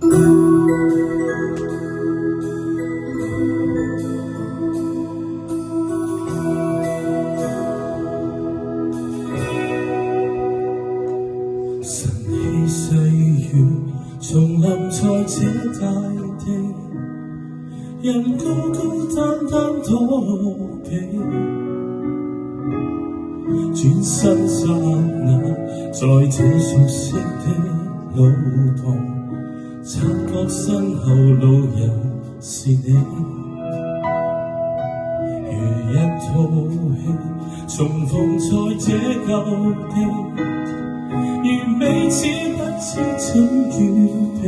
晨曦細雨重臨在這大地，人高高單單躲避，轉身剎那，在這熟悉的路旁，察覺身後路人是你，如一套戲重逢在這舊地，如彼此不知怎預備，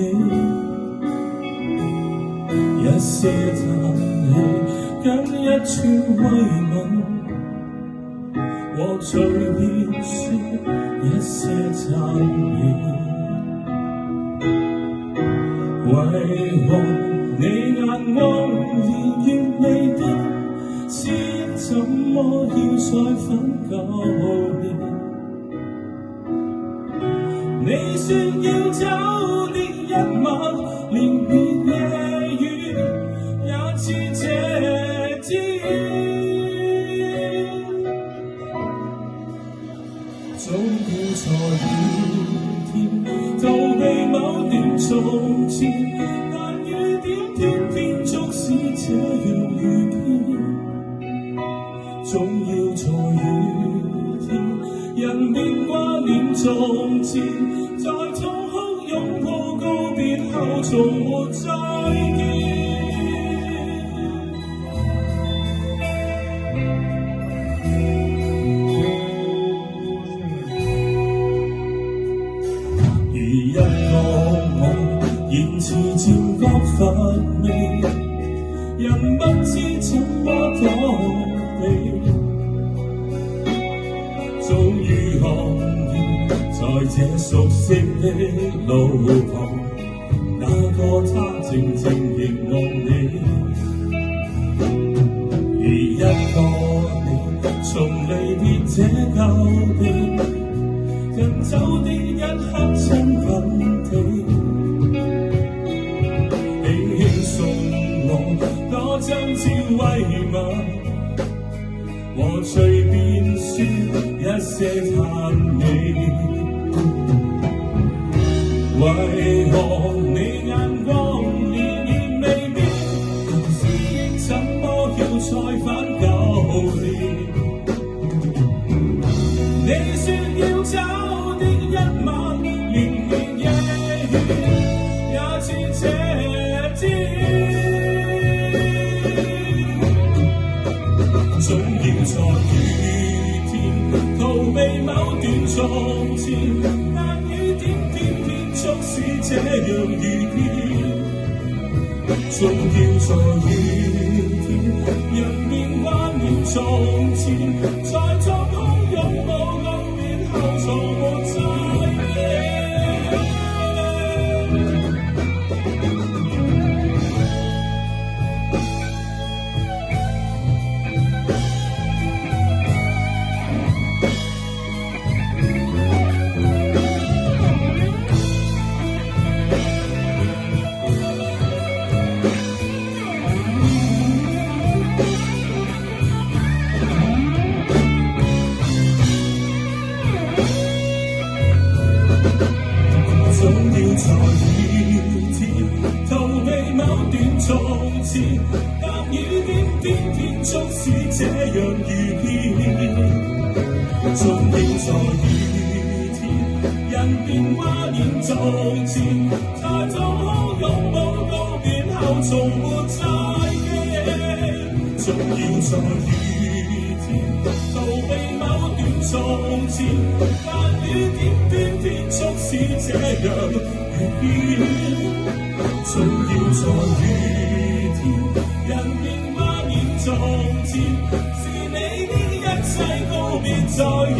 一些嘆氣跟一串慰問，和隨便說一些讚美。為何你眼光連越未必，是怎麼要再奮鬥你？你說要走的一晚，連綿夜雨也似這天，總要在雨天逃避某段從前，但雨點偏偏總是這樣遇見，總要在雨天人面掛念從前，在痛哭擁抱告別後從沒再見。如一個我言辭漸覺乏味，人不知怎麼躲避，終於看見在這熟悉的路旁，那個他靜靜凝望你，而一個你從離別這舊地，人走的一刻親吻地，輕輕送我多張照慰問，和隨便說一些讚美。為何你眼光連然未變，思憶怎麼要再返舊年？你說要走的一晚，連綿夜雨也似這天，總要在雨天逃避某段從前，但雨點偏偏總是這樣遇見，總要在雨天人面掛念從前，在痛哭擁抱告別後從沒再見。總要在雨天逃避某段從前，但雨點偏偏總是這樣遇見，總要在雨天人面掛念從前，在痛哭擁抱告別後從沒再見，總要在雨天逃避某段從前，但雨點偏偏總是這樣遇見，總要在雨天人面掛念從前，是你的一切告別在雨。